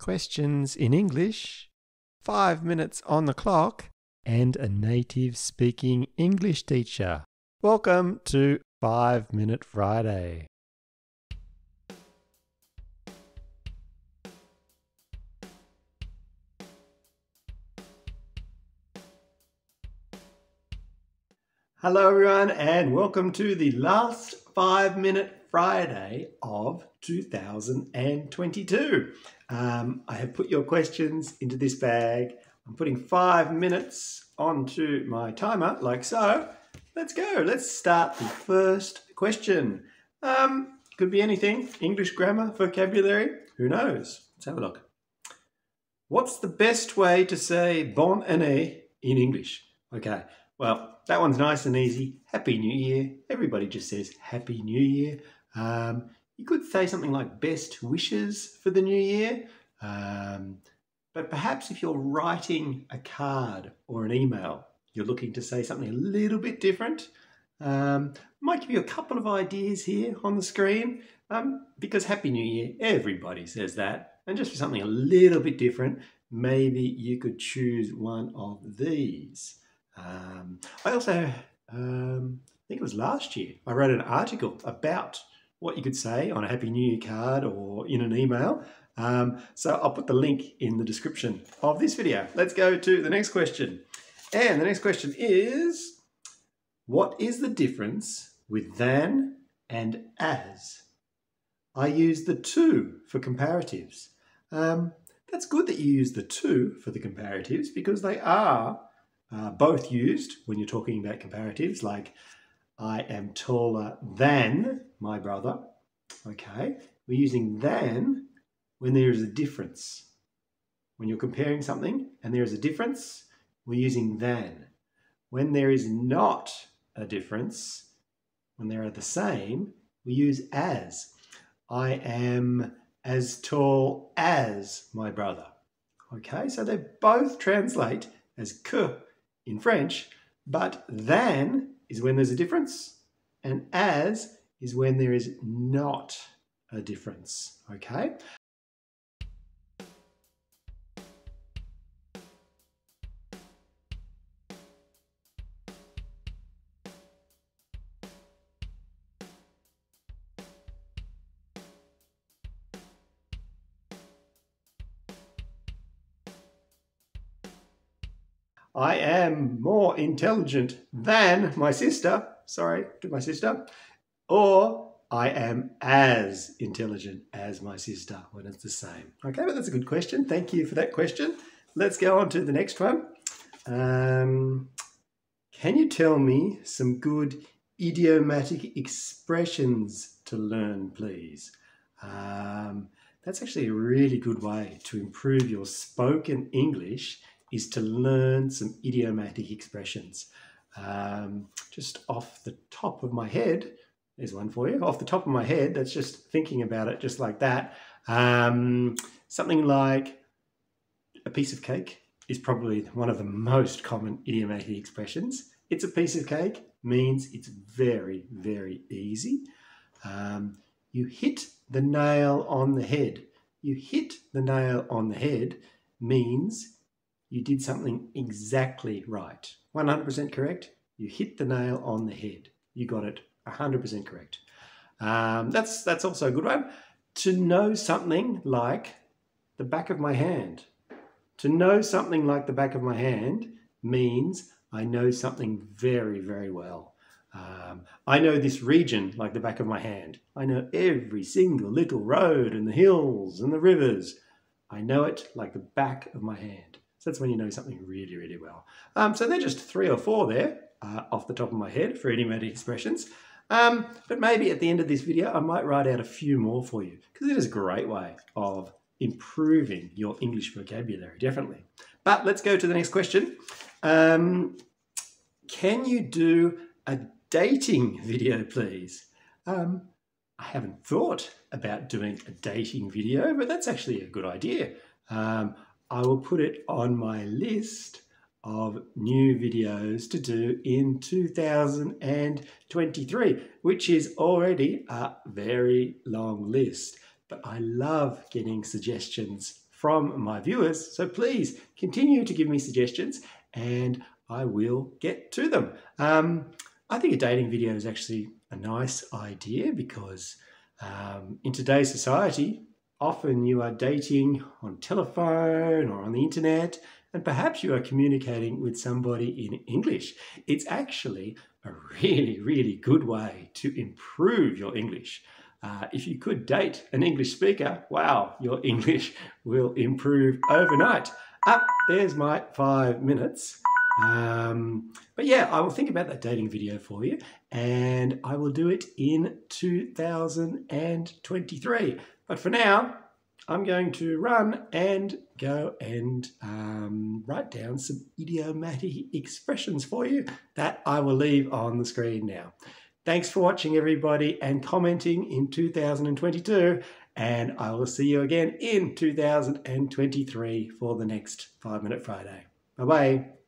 questions in English, 5 minutes on the clock, and a native speaking English teacher. Welcome to 5 Minute Friday. Hello everyone and welcome to the last 5 Minute Friday of 2022. I have put your questions into this bag. I'm putting 5 minutes onto my timer like so. Let's go. Let's start the first question. Could be anything. English grammar, vocabulary, who knows? Let's have a look. What's the best way to say bonne année in English? Okay. Well, that one's nice and easy. Happy New Year. Everybody just says Happy New Year. You could say something like best wishes for the new year. But perhaps if you're writing a card or an email, you're looking to say something a little bit different. Might give you a couple of ideas here on the screen. Because Happy New Year, everybody says that. And just for something a little bit different, maybe you could choose one of these. I also, I think it was last year, I wrote an article about what you could say on a Happy New Year card or in an email. So I'll put the link in the description of this video. Let's go to the next question. And the next question is, what is the difference with than and as? I use the to for comparatives. That's good that you use the to for the comparatives because they are both used when you're talking about comparatives, like I am taller than my brother. Okay, we're using than when there is a difference. When you're comparing something and there is a difference, we're using than. When there is not a difference, when they are the same, we use as. I am as tall as my brother. Okay, so they both translate as que in French, but than is when there's a difference and as is when there is not a difference. Okay? I am more intelligent than my sister. Sorry to my sister. Or I am as intelligent as my sister when it's the same. Okay, but that's a good question. Thank you for that question. Let's go on to the next one. Can you tell me some good idiomatic expressions to learn, please? That's actually a really good way to improve your spoken English is to learn some idiomatic expressions. Just off the top of my head, there's one for you. Off the top of my head, that's just thinking about it just like that. Something like a piece of cake is probably one of the most common idiomatic expressions. It's a piece of cake means it's very, very easy. You hit the nail on the head. You hit the nail on the head means you did something exactly right. 100% correct. You hit the nail on the head. You got it 100% correct. That's also a good one. To know something like the back of my hand. To know something like the back of my hand means I know something very, very well. I know this region like the back of my hand. I know every single little road and the hills and the rivers. I know it like the back of my hand. So that's when you know something really, really well. So they're just 3 or 4 there off the top of my head for idiomatic expressions. But maybe at the end of this video, I might write out a few more for you because it is a great way of improving your English vocabulary, definitely. But let's go to the next question. Can you do a dating video, please? I haven't thought about doing a dating video, but that's actually a good idea. I will put it on my list of new videos to do in 2023, which is already a very long list. But I love getting suggestions from my viewers. So please continue to give me suggestions and I will get to them. I think a dating video is actually a nice idea because in today's society, often you are dating on telephone or on the internet, and perhaps you are communicating with somebody in English. It's actually a really, really good way to improve your English. If you could date an English speaker, wow, your English will improve overnight. There's my 5 minutes. But yeah, I will think about that dating video for you and I will do it in 2023. But for now, I'm going to run and go and write down some idiomatic expressions for you that I will leave on the screen now. Thanks for watching, everybody, and commenting in 2022. And I will see you again in 2023 for the next 5 Minute Friday. Bye-bye.